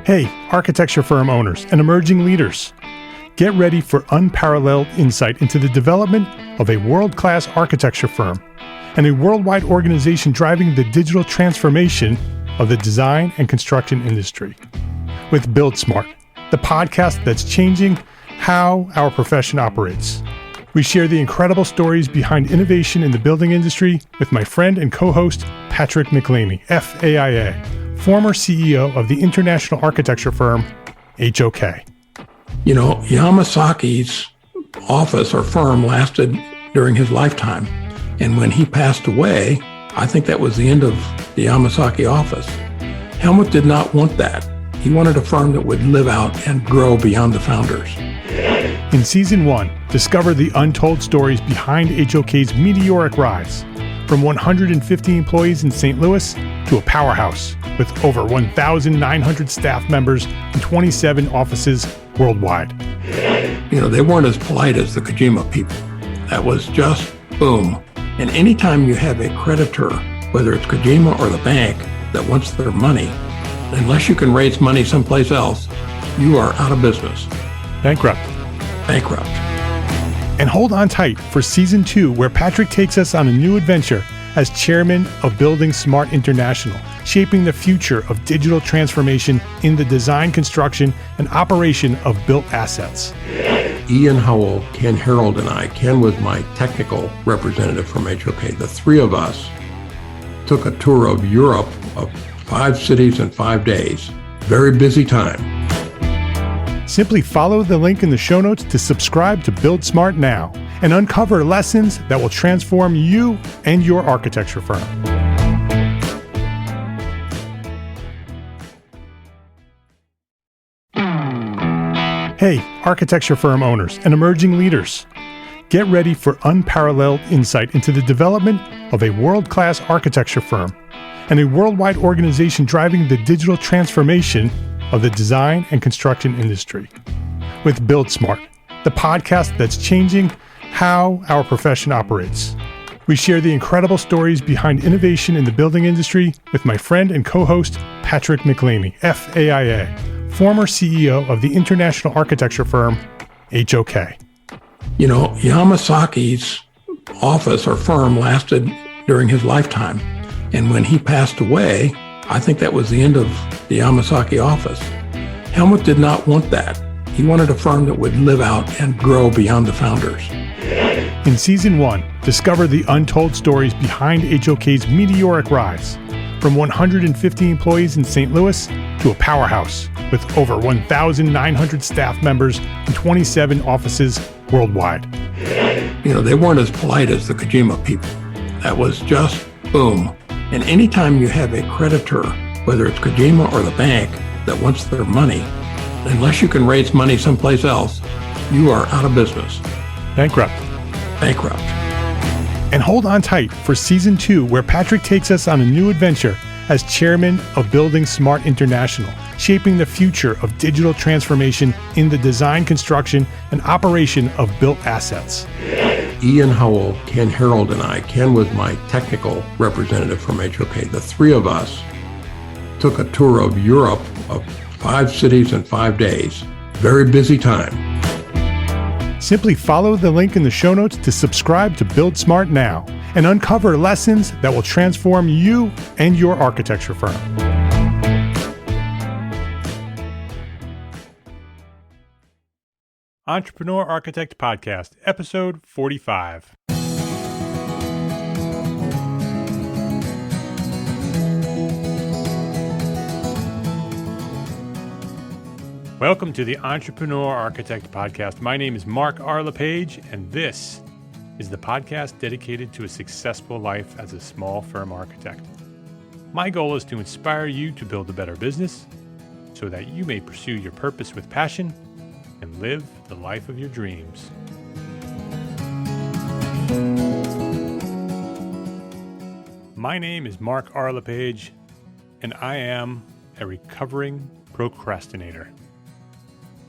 Hey, architecture firm owners and emerging leaders. Get ready for unparalleled insight into the development of a world-class architecture firm and a worldwide organization driving the digital transformation of the design and construction industry. With Build Smart, the podcast that's changing how our profession operates. We share the incredible stories behind innovation in the building industry with my friend and co-host, Patrick McLeamy, FAIA, former CEO of the international architecture firm, HOK. You know, Yamasaki's office or firm lasted during his lifetime. And when he passed away, I think that was the end of the Yamasaki office. Helmut did not want that. He wanted a firm that would live out and grow beyond the founders. In Season 1, discover the untold stories behind HOK's meteoric rise, from 150 employees in St. Louis to a powerhouse with over 1,900 staff members and 27 offices worldwide. You know, they weren't as polite as the Kojima people. That was just boom. And anytime you have a creditor, whether it's Kojima or the bank, that wants their money, unless you can raise money someplace else, you are out of business. Bankrupt. And hold on tight for Season 2, where Patrick takes us on a new adventure as chairman of Building Smart International, shaping the future of digital transformation in the design, construction, and operation of built assets. Ian Howell, Ken Harold, and I, Ken was my technical representative from HOK. The three of us took a tour of Europe of 5 cities in 5 days. Very busy time. Simply follow the link in the show notes to subscribe to Build Smart now and uncover lessons that will transform you and your architecture firm. Hey, architecture firm owners and emerging leaders. Get ready for unparalleled insight into the development of a world-class architecture firm and a worldwide organization driving the digital transformation of the design and construction industry. With Build Smart, the podcast that's changing how our profession operates. We share the incredible stories behind innovation in the building industry with my friend and co-host, Patrick McLeamy, FAIA, former CEO of the international architecture firm, HOK. You know, Yamasaki's office or firm lasted during his lifetime. And when he passed away, I think that was the end of the Yamasaki office. Helmut did not want that. He wanted a firm that would live out and grow beyond the founders. In Season 1, discover the untold stories behind HOK's meteoric rise, from 150 employees in St. Louis to a powerhouse with over 1,900 staff members and 27 offices worldwide. You know, they weren't as polite as the Kojima people. That was just boom. And anytime you have a creditor, whether it's Kojima or the bank, that wants their money, unless you can raise money someplace else, you are out of business. Bankrupt. And hold on tight for Season 2, where Patrick takes us on a new adventure as chairman of Building Smart International, shaping the future of digital transformation in the design, construction, and operation of built assets. Ian Howell, Ken Harold, and I, Ken was my technical representative from HOK. The three of us took a tour of Europe of 5 cities in 5 days. Very busy time. Simply follow the link in the show notes to subscribe to Build Smart now and uncover lessons that will transform you and your architecture firm. Entrepreneur Architect Podcast, Episode 45. Welcome to the Entrepreneur Architect Podcast. My name is Mark R. LePage, and this is the podcast dedicated to a successful life as a small firm architect. My goal is to inspire you to build a better business so that you may pursue your purpose with passion and live the life of your dreams. My name is Mark R. LePage, and I am a recovering procrastinator.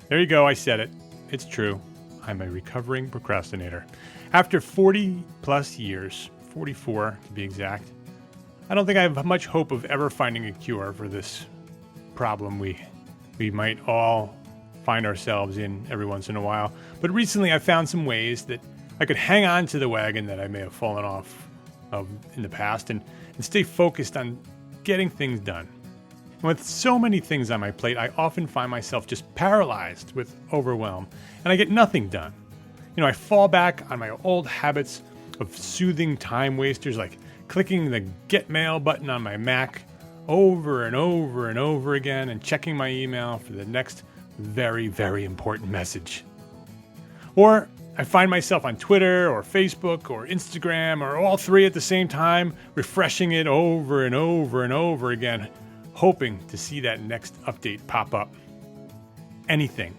There you go, I said it. It's true. I'm a recovering procrastinator. After 40 plus years, 44 to be exact, I don't think I have much hope of ever finding a cure for this problem we we might all find ourselves in every once in a while. But recently I found some ways that I could hang on to the wagon that I may have fallen off of in the past and stay focused on getting things done. And with so many things on my plate, I often find myself just paralyzed with overwhelm, and I get nothing done. I fall back on my old habits of soothing time wasters, like clicking the Get Mail button on my Mac over and over and over again and checking my email for the next very, very important message. Or I find myself on Twitter or Facebook or Instagram or all three at the same time, refreshing it over and over and over again, hoping to see that next update pop up. Anything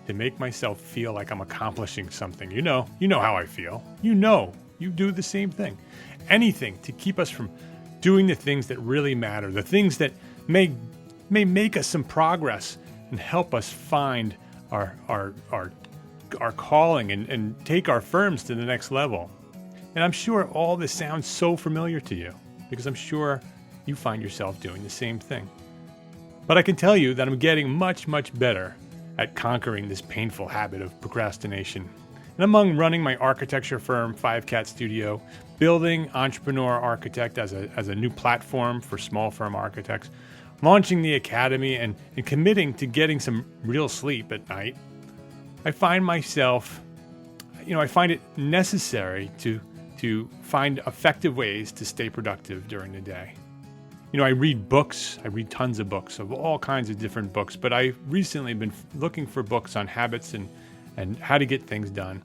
to make myself feel like I'm accomplishing something. You know how I feel. You do the same thing. Anything to keep us from doing the things that really matter, the things that may make us some progress and help us find our calling and take our firms to the next level. And I'm sure all this sounds so familiar to you because I'm sure you find yourself doing the same thing. But I can tell you that I'm getting much, much better at conquering this painful habit of procrastination. And among running my architecture firm, Fivecat Studio, building Entrepreneur Architect as a new platform for small firm architects, launching the academy, and committing to getting some real sleep at night, I find myself, I find it necessary to find effective ways to stay productive during the day. I read books. I read tons of books, of all kinds of different books, but I've recently been looking for books on habits and how to get things done.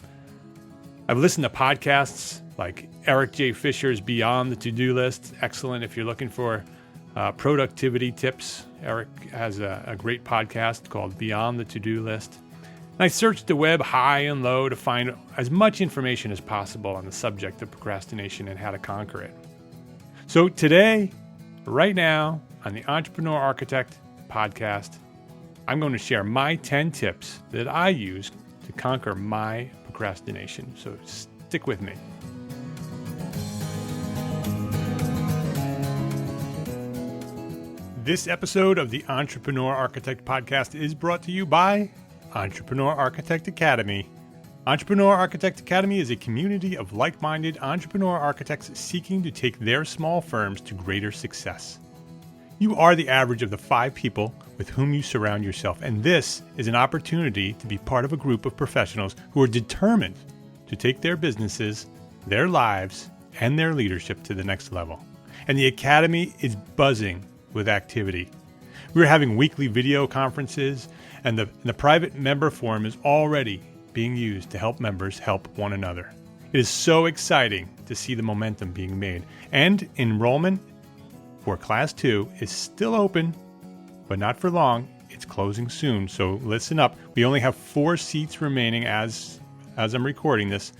I've listened to podcasts like Eric J. Fisher's Beyond the To-Do List. Excellent if you're looking for productivity tips. Eric has a great podcast called Beyond the To-Do List. And I searched the web high and low to find as much information as possible on the subject of procrastination and how to conquer it. So today, right now, on the Entrepreneur Architect podcast, I'm going to share my 10 tips that I use to conquer my procrastination. So stick with me. This episode of the Entrepreneur Architect podcast is brought to you by Entrepreneur Architect Academy. Entrepreneur Architect Academy is a community of like-minded entrepreneur architects seeking to take their small firms to greater success. You are the average of the 5 people with whom you surround yourself, and this is an opportunity to be part of a group of professionals who are determined to take their businesses, their lives, and their leadership to the next level. And the Academy is buzzing with activity. We're having weekly video conferences, and the private member forum is already being used to help members help one another. It is so exciting to see the momentum being made, and enrollment for Class 2 is still open, but not for long. It's closing soon, so listen up. We only have 4 seats remaining as I'm recording this,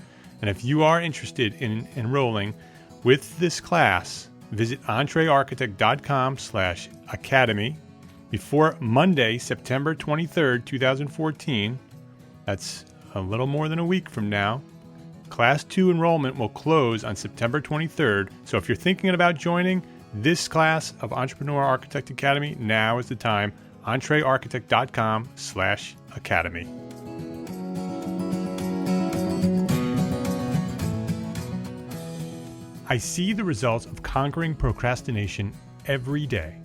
and if you are interested in enrolling with this class, visit entrearchitect.com/academy before Monday, September 23rd, 2014. That's a little more than a week from now. Class 2 enrollment will close on September 23rd, so if you're thinking about joining this class of Entrepreneur Architect Academy, now is the time. entrearchitect.com/academy. I see the results of conquering procrastination every day.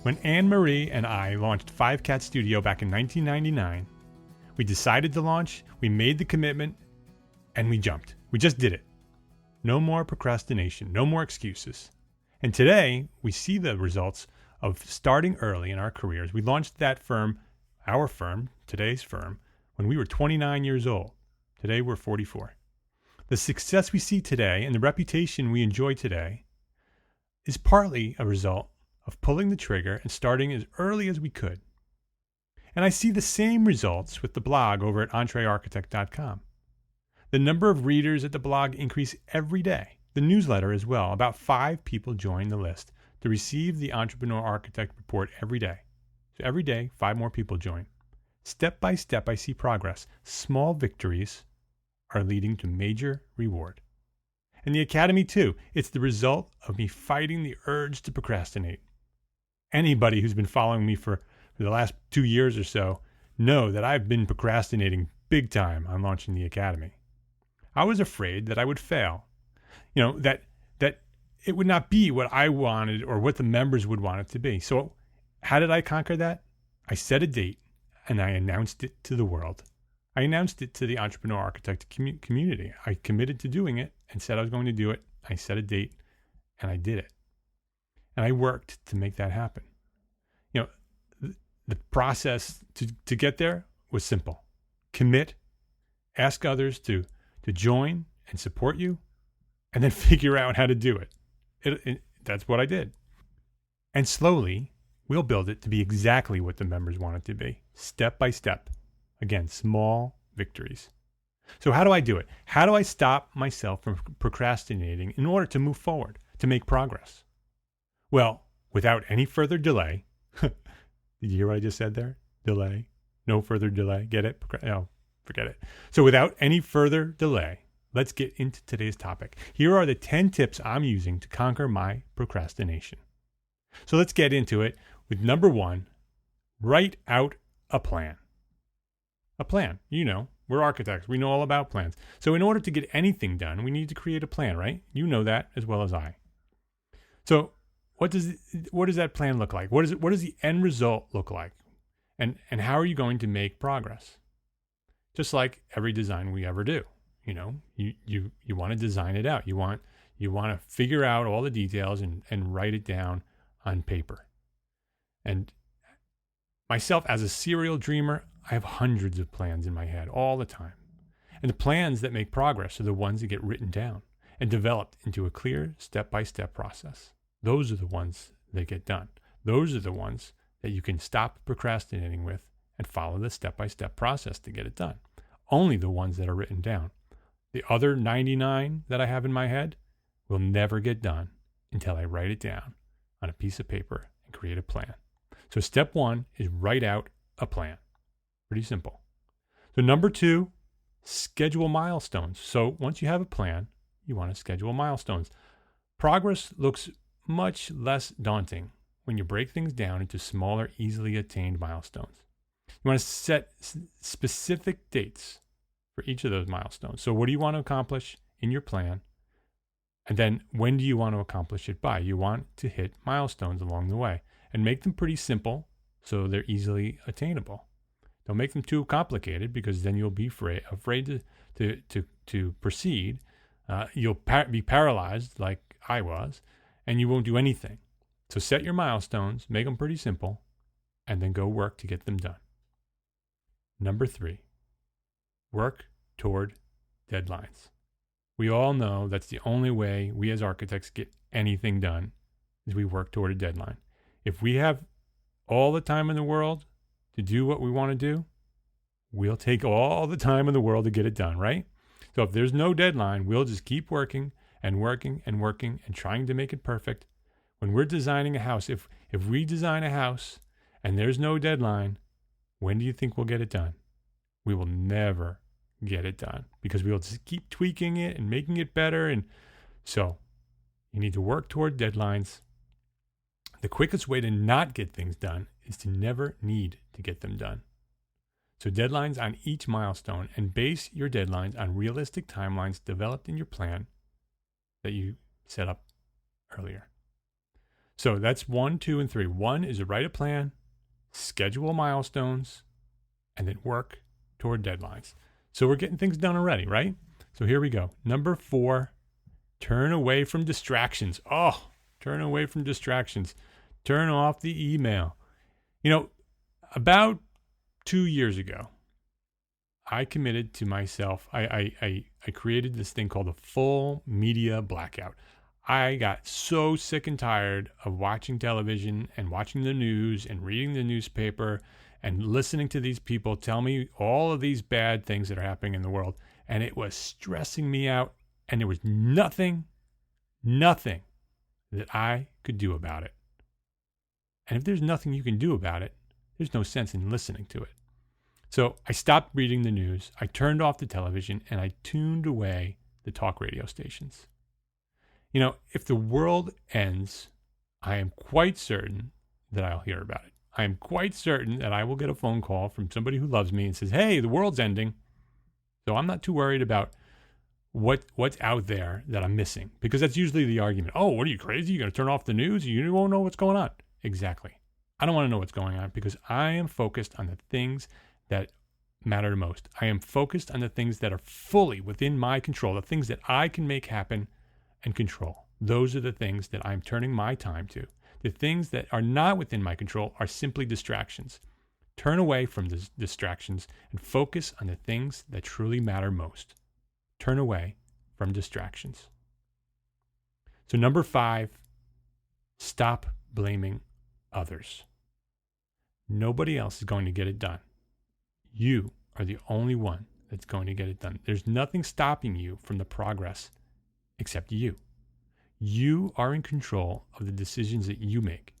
When Anne-Marie and I launched Fivecat Studio back in 1999, we decided to launch, we made the commitment, and we jumped. We just did it. No more procrastination, no more excuses. And today, we see the results of starting early in our careers. We launched that firm, our firm, today's firm, when we were 29 years old. Today, we're 44. The success we see today and the reputation we enjoy today is partly a result of pulling the trigger and starting as early as we could. And I see the same results with the blog over at entrearchitect.com. The number of readers at the blog increase every day. The newsletter as well. About 5 people join the list to receive the Entrepreneur Architect report every day. So every day, 5 more people join. Step by step, I see progress. Small victories are leading to major reward. And the Academy too. It's the result of me fighting the urge to procrastinate. Anybody who's been following me for for the last 2 years or so know that I've been procrastinating big time on launching the Academy. I was afraid that I would fail, that it would not be what I wanted or what the members would want it to be. So how did I conquer that? I set a date and I announced it to the world. I announced it to the entrepreneur architect community. I committed to doing it and said I was going to do it. I set a date and I did it. And I worked to make that happen. The process to get there was simple. Commit, ask others to join and support you, and then figure out how to do it. That's what I did. And slowly, we'll build it to be exactly what the members want it to be, step by step. Again, small victories. So how do I do it? How do I stop myself from procrastinating in order to move forward, to make progress? Well, without any further delay, did you hear what I just said there? Delay. No further delay. Get it? No, forget it. So without any further delay, let's get into today's topic. Here are the 10 tips I'm using to conquer my procrastination. So let's get into it with number 1, write out a plan. A plan. We're architects. We know all about plans. So in order to get anything done, we need to create a plan, right? You know that as well as I. So what does that plan look like? What does the end result look like? And how are you going to make progress? Just like every design we ever do. You want to design it out. You want to figure out all the details and write it down on paper. And myself as a serial dreamer, I have hundreds of plans in my head all the time. And the plans that make progress are the ones that get written down and developed into a clear step-by-step process. Those are the ones that get done. Those are the ones that you can stop procrastinating with and follow the step-by-step process to get it done. Only the ones that are written down. The other 99 that I have in my head will never get done until I write it down on a piece of paper and create a plan. So step 1 is write out a plan. Pretty simple. So number 2, schedule milestones. So once you have a plan, you want to schedule milestones. Progress looks much less daunting when you break things down into smaller, easily attained milestones. You want to set specific dates for each of those milestones. So what do you want to accomplish in your plan? And then when do you want to accomplish it by? You want to hit milestones along the way and make them pretty simple so they're easily attainable. Don't make them too complicated because then you'll be afraid to proceed. You'll be paralyzed like I was, and you won't do anything. So set your milestones, make them pretty simple, and then go work to get them done. Number 3, work toward deadlines. We all know that's the only way we as architects get anything done is we work toward a deadline. If we have all the time in the world to do what we want to do, we'll take all the time in the world to get it done, right? So if there's no deadline, we'll just keep working and working and working and trying to make it perfect. When we're designing a house, if we design a house and there's no deadline, when do you think we'll get it done? We will never get it done because we'll just keep tweaking it and making it better. And so you need to work toward deadlines. The quickest way to not get things done is to never need to get them done. So deadlines on each milestone, and base your deadlines on realistic timelines developed in your plan that you set up earlier. So that's 1, 2, and 3. 1 is to write a plan, schedule milestones, and then work toward deadlines. So we're getting things done already, right? So here we go. Number 4, turn away from distractions. Turn away from distractions. Turn off the email. About 2 years ago, I committed to myself. I created this thing called a full media blackout. I got so sick and tired of watching television and watching the news and reading the newspaper and listening to these people tell me all of these bad things that are happening in the world. And it was stressing me out. And there was nothing that I could do about it. And if there's nothing you can do about it, there's no sense in listening to it. So I stopped reading the news. I turned off the television and I tuned away the talk radio stations. If the world ends, I am quite certain that I'll hear about it. I am quite certain that I will get a phone call from somebody who loves me and says, hey, the world's ending. So I'm not too worried about what's out there that I'm missing, because that's usually the argument. Oh, what are you, crazy? You're going to turn off the news? You won't know what's going on. Exactly. I don't want to know what's going on because I am focused on the things that matter the most. I am focused on the things that are fully within my control, the things that I can make happen and control. Those are the things that I'm turning my time to. The things that are not within my control are simply distractions. Turn away from the distractions and focus on the things that truly matter most. Turn away from distractions. So 5, stop blaming others. Nobody else is going to get it done. You are the only one that's going to get it done. There's nothing stopping you from the progress except you. You are in control of the decisions that you make,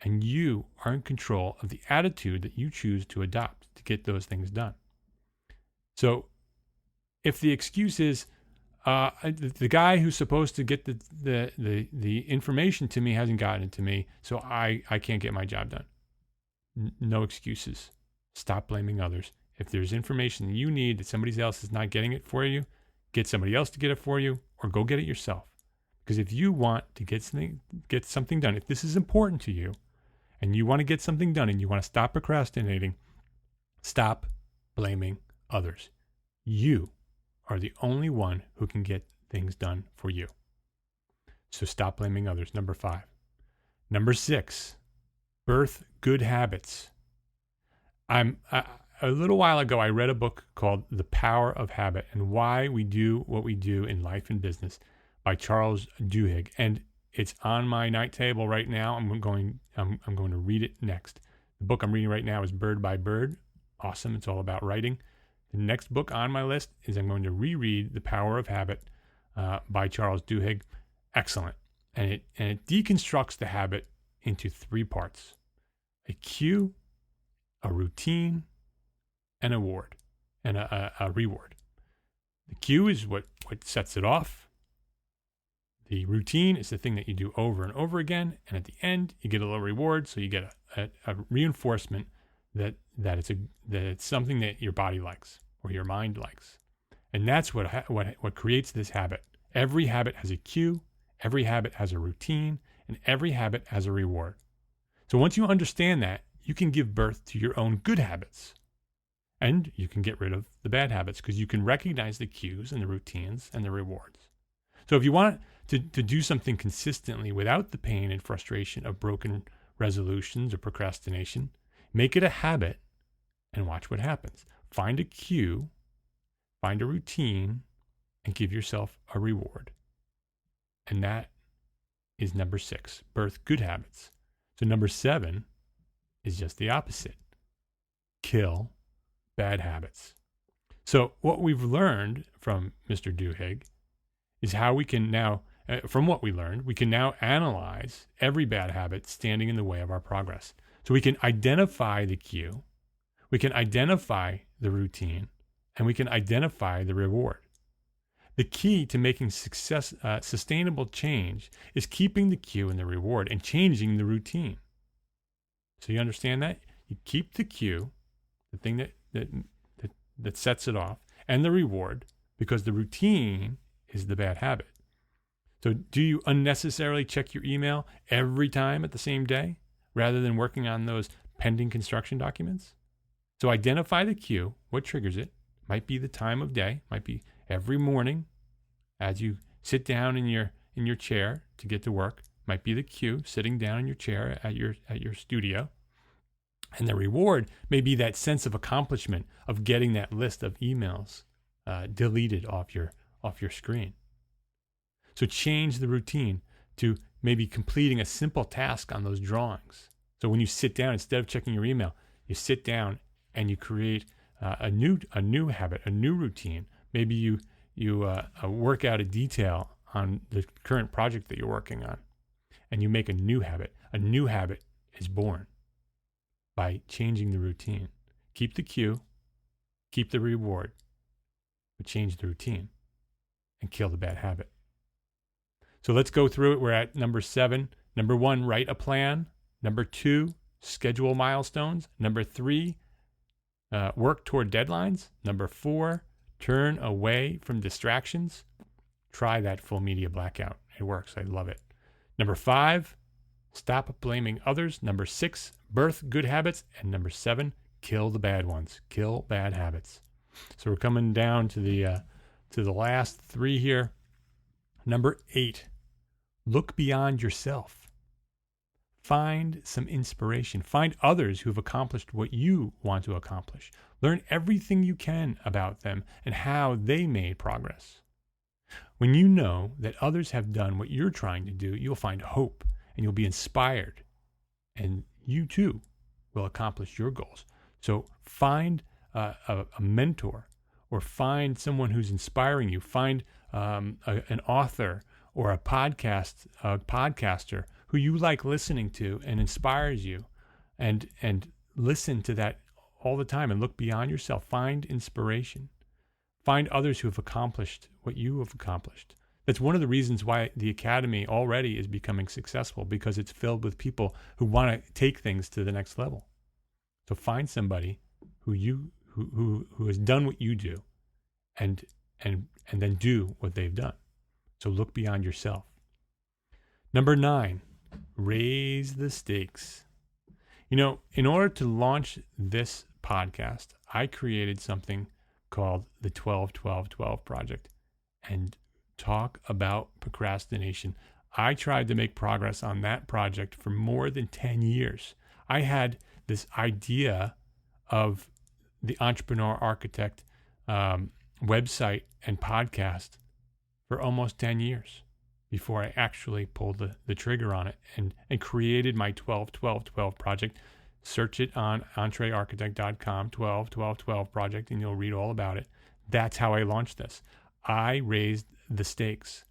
and you are in control of the attitude that you choose to adopt to get those things done. So if the excuse is the guy who's supposed to get the information to me hasn't gotten it to me, so I can't get my job done. No excuses. Stop blaming others. If there's information you need that somebody else is not getting it for you, get somebody else to get it for you, or go get it yourself. Because if you want to get something done, if this is important to you, and you want to get something done, and you want to stop procrastinating, stop blaming others. You are the only one who can get things done for you. So stop blaming others. 5. 6, birth good habits. A little while ago, I read a book called The Power of Habit and Why We Do What We Do in Life and Business by Charles Duhigg. And it's on my night table right now. I'm going to read it next. The book I'm reading right now is Bird by Bird. Awesome. It's all about writing. The next book on my list is I'm going to reread The Power of Habit by Charles Duhigg. Excellent. And it deconstructs the habit into 3 parts: a cue, a routine, and a reward. The cue is what sets it off. The routine is the thing that you do over and over again, and at the end you get a little reward, so you get a reinforcement that it's something that your body likes or your mind likes, and that's what creates this habit. Every habit has a cue, every habit has a routine, and every habit has a reward. So once you understand that, you can give birth to your own good habits, and you can get rid of the bad habits because you can recognize the cues and the routines and the rewards. So if you want to do something consistently without the pain and frustration of broken resolutions or procrastination, make it a habit and watch what happens. Find a cue, find a routine, and give yourself a reward. And that is 6, birth good habits. So 7 is just the opposite. Kill bad habits. So what we've learned from Mr. Duhigg is how we can now, from what we learned, we can now analyze every bad habit standing in the way of our progress. So we can identify the cue, we can identify the routine, and we can identify the reward. The key to making sustainable change is keeping the cue and the reward and changing the routine. So you understand that? You keep the cue, the thing that sets it off, and the reward, because the routine is the bad habit. So do you unnecessarily check your email every time at the same day rather than working on those pending construction documents? So identify the cue, what triggers it. Might be the time of day, might be every morning as you sit down in your chair to get to work. Might be the cue, sitting down in your chair at your studio. And the reward may be that sense of accomplishment of getting that list of emails deleted off your screen. So change the routine to maybe completing a simple task on those drawings. So when you sit down, instead of checking your email, you sit down and you create a new habit, a new routine. Maybe you work out a detail on the current project that you're working on, and you make a new habit. A new habit is born by changing the routine. Keep the cue, keep the reward, but change the routine and kill the bad habit. So let's go through it. We're at 7. 1, write a plan. 2, schedule milestones. Number 3, work toward deadlines. Number 4, turn away from distractions. Try that full media blackout. It works. I love it. Number 5, stop blaming others. Number 6, birth good habits. And number 7, kill the bad ones. Kill bad habits. So we're coming down to the last 3 here. Number 8, look beyond yourself. Find some inspiration. Find others who've accomplished what you want to accomplish. Learn everything you can about them and how they made progress. When you know that others have done what you're trying to do, you'll find hope and you'll be inspired, and you too will accomplish your goals. So find a mentor, or find someone who's inspiring you. Find an author or a podcaster who you like listening to and inspires you, and listen to that all the time and look beyond yourself. Find inspiration. Find others who have accomplished what you have accomplished. That's one of the reasons why the Academy already is becoming successful, because it's filled with people who want to take things to the next level. So find somebody who has done what you do, and then do what they've done. So look beyond yourself. Number 9, raise the stakes. In order to launch this podcast, I created something called the 12-12-12 Project. And talk about procrastination. I tried to make progress on that project for more than 10 years. I had this idea of the Entrepreneur Architect website and podcast for almost 10 years before I actually pulled the trigger on it and created my 12-12-12 project. Search it on entrearchitect.com, 12-12-12 project, and you'll read all about it. That's how I launched this. I raised the stakes.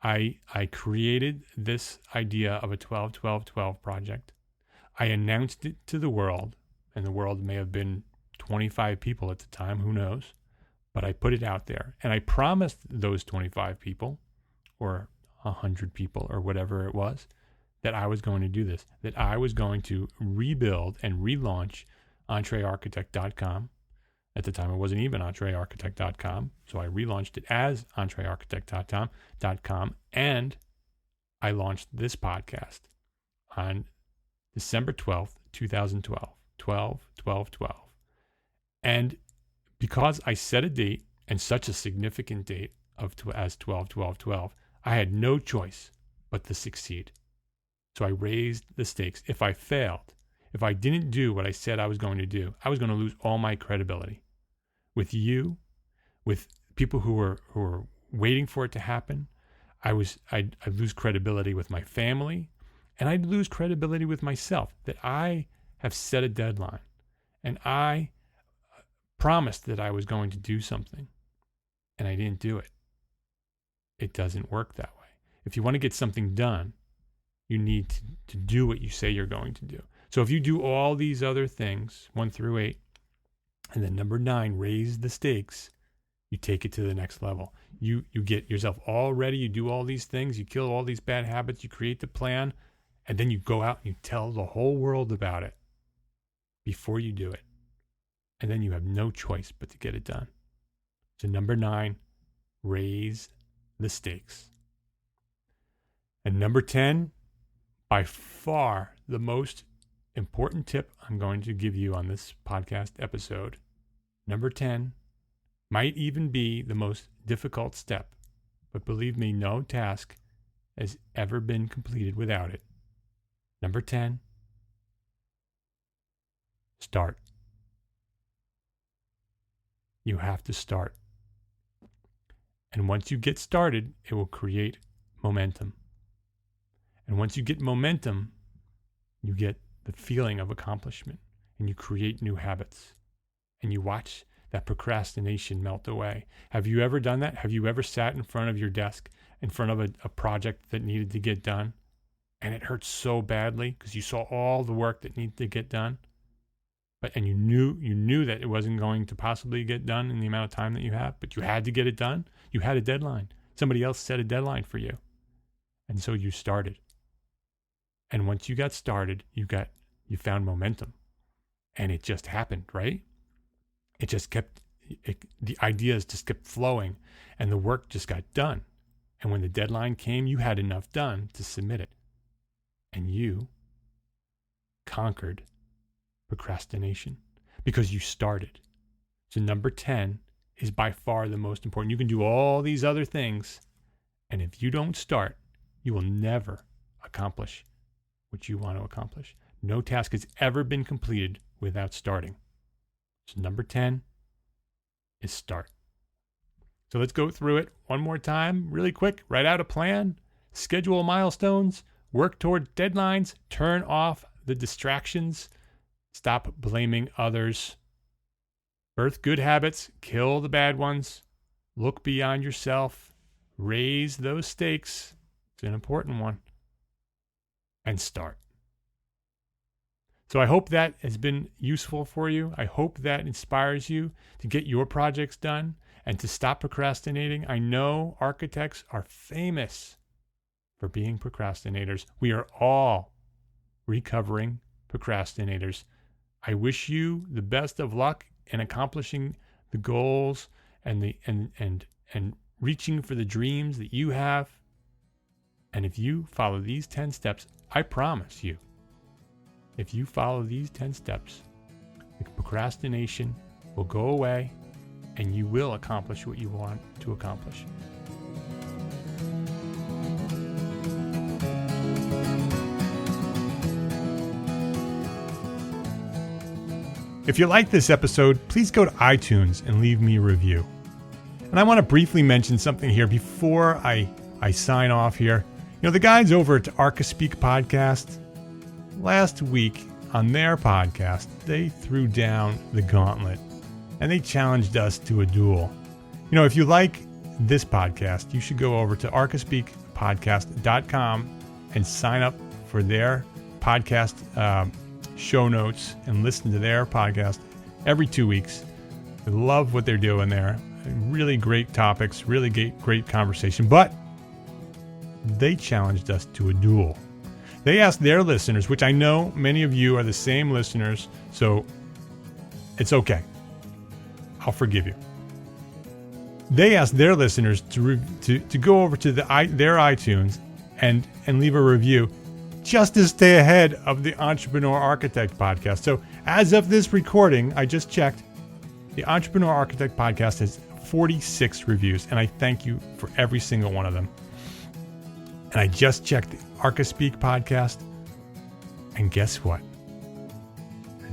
I created this idea of a 12-12-12 project. I announced it to the world, and the world may have been 25 people at the time, who knows? But I put it out there, and I promised those 25 people, or 100 people, or whatever it was, that I was going to do this, that I was going to rebuild and relaunch entrearchitect.com. At the time, it wasn't even entrearchitect.com, so I relaunched it as entrearchitect.com, and I launched this podcast on December 12th, 2012, 12-12-12. And because I set a date, and such a significant date as 12-12-12, I had no choice but to succeed. So I raised the stakes. If I failed, if I didn't do what I said I was going to do, I was going to lose all my credibility with you, with people who were waiting for it to happen. I'd lose credibility with my family, and I'd lose credibility with myself, that I have set a deadline and I promised that I was going to do something and I didn't do it. It doesn't work that way. If you want to get something done, you need to do what you say you're going to do. So if you do all these other things, 1 through 8, and then number 9, raise the stakes, you take it to the next level. You get yourself all ready, you do all these things, you kill all these bad habits, you create the plan, and then you go out and you tell the whole world about it before you do it. And then you have no choice but to get it done. So number 9, raise the stakes. And number 10, by far the most important tip I'm going to give you on this podcast episode, number 10, might even be the most difficult step, but believe me, no task has ever been completed without it. Number 10, start. You have to start. And once you get started, it will create momentum. And once you get momentum, you get the feeling of accomplishment, and you create new habits, and you watch that procrastination melt away. Have you ever done that? Have you ever sat in front of your desk, in front of a project that needed to get done, and it hurt so badly because you saw all the work that needed to get done, and you knew that it wasn't going to possibly get done in the amount of time that you have, but you had to get it done? You had a deadline. Somebody else set a deadline for you, and so you started. And once you got started, you got You found momentum. And it just happened, right? It just the ideas just kept flowing and the work just got done. And when the deadline came, you had enough done to submit it. And you conquered procrastination because you started. So number 10 is by far the most important. You can do all these other things, and if you don't start, you will never accomplish what you want to accomplish. No task has ever been completed without starting. So number 10 is start. So let's go through it one more time, really quick. Write out a plan, schedule milestones, work toward deadlines, turn off the distractions, stop blaming others, birth good habits, kill the bad ones, look beyond yourself, raise those stakes. It's an important one. And start. So I hope that has been useful for you. I hope that inspires you to get your projects done and to stop procrastinating. I know architects are famous for being procrastinators. We are all recovering procrastinators. I wish you the best of luck in accomplishing the goals and reaching for the dreams that you have. And if you follow these 10 steps, I promise you, if you follow these 10 steps, the procrastination will go away and you will accomplish what you want to accomplish. If you like this episode, please go to iTunes and leave me a review. And I want to briefly mention something here before I sign off here. You know, the guys over at ArcaSpeak Podcast, last week on their podcast, they threw down the gauntlet and they challenged us to a duel. You know, if you like this podcast, you should go over to arcaspeakpodcast.com and sign up for their podcast show notes and listen to their podcast every 2 weeks. I love what they're doing there. Really great topics, really great conversation. But they challenged us to a duel. They asked their listeners, which I know many of you are the same listeners, so it's okay. I'll forgive you. They asked their listeners to go over to their iTunes and leave a review just to stay ahead of the Entrepreneur Architect podcast. So as of this recording, I just checked, the Entrepreneur Architect podcast has 46 reviews, and I thank you for every single one of them. And I just checked the ArcaSpeak podcast, and guess what?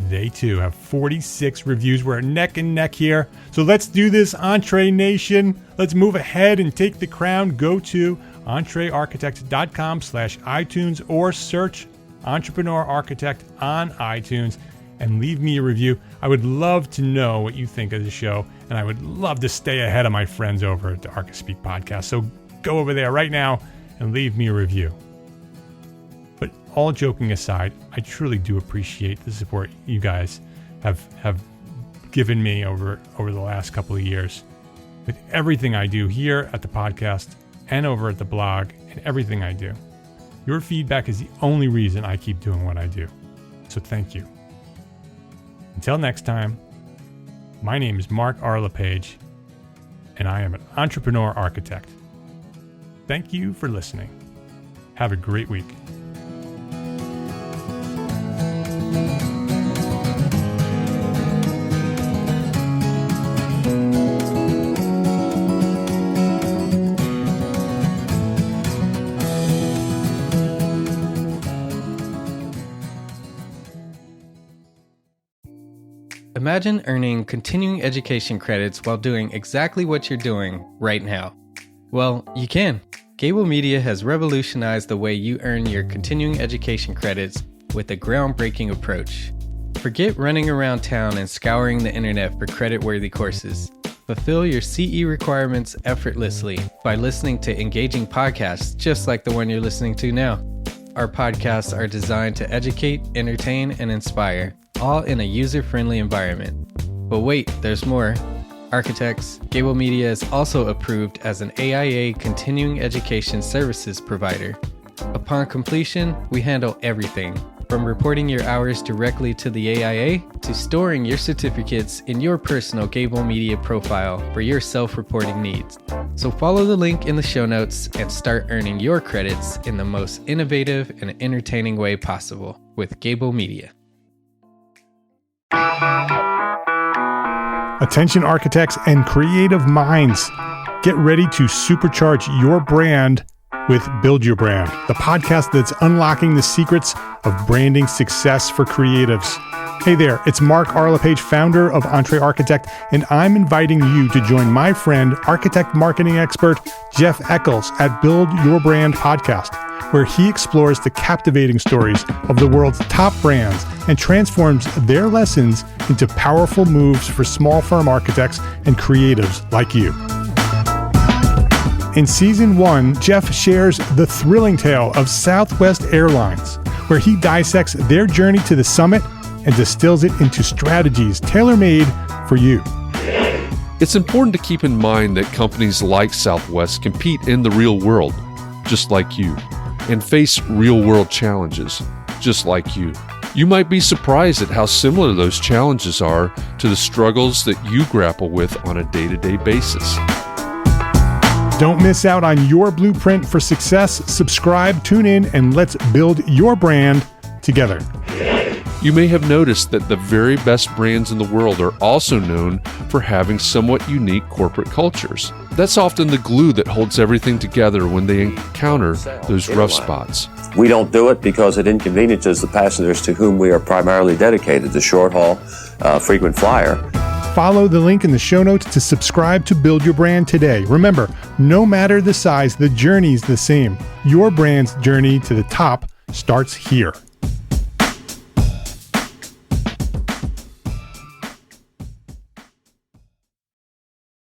They too have 46 reviews. We're neck and neck here. So let's do this, Entree Nation. Let's move ahead and take the crown. Go to entrearchitect.com/iTunes or search Entrepreneur Architect on iTunes and leave me a review. I would love to know what you think of the show, and I would love to stay ahead of my friends over at the ArcaSpeak podcast. So go over there right now and leave me a review. But all joking aside, I truly do appreciate the support you guys have given me over the last couple of years. With everything I do here at the podcast and over at the blog and everything I do, your feedback is the only reason I keep doing what I do. So thank you. Until next time, my name is Mark R. LePage, and I am an Entrepreneur Architect. Thank you for listening. Have a great week. Imagine earning continuing education credits while doing exactly what you're doing right now. Well, you can. Gable Media has revolutionized the way you earn your continuing education credits with a groundbreaking approach. Forget running around town and scouring the internet for credit-worthy courses. Fulfill your CE requirements effortlessly by listening to engaging podcasts just like the one you're listening to now. Our podcasts are designed to educate, entertain, and inspire, all in a user-friendly environment. But wait, there's more. Architects, Gable Media is also approved as an AIA continuing education services provider. Upon completion, we handle everything From reporting your hours directly to the AIA to storing your certificates in your personal Gable Media profile for your self-reporting needs. So follow the link in the show notes and start earning your credits in the most innovative and entertaining way possible with Gable Media. Attention architects and creative minds, get ready to supercharge your brand with Build Your Brand, the podcast that's unlocking the secrets of branding success for creatives. Hey there, it's Mark Arlepage, founder of Entre Architect, and I'm inviting you to join my friend, architect marketing expert Jeff Eccles at Build Your Brand podcast, where he explores the captivating stories of the world's top brands and transforms their lessons into powerful moves for small firm architects and creatives like you. In Season 1, Jeff shares the thrilling tale of Southwest Airlines, where he dissects their journey to the summit and distills it into strategies tailor-made for you. It's important to keep in mind that companies like Southwest compete in the real world, just like you, and face real-world challenges, just like you. You might be surprised at how similar those challenges are to the struggles that you grapple with on a day-to-day basis. Don't miss out on your blueprint for success. Subscribe, tune in, and let's build your brand together. You may have noticed that the very best brands in the world are also known for having somewhat unique corporate cultures. That's often the glue that holds everything together when they encounter those rough spots. We don't do it because it inconveniences the passengers to whom we are primarily dedicated, the short haul, frequent flyer. Follow the link in the show notes to subscribe to Build Your Brand today. Remember, no matter the size, the journey's the same. Your brand's journey to the top starts here.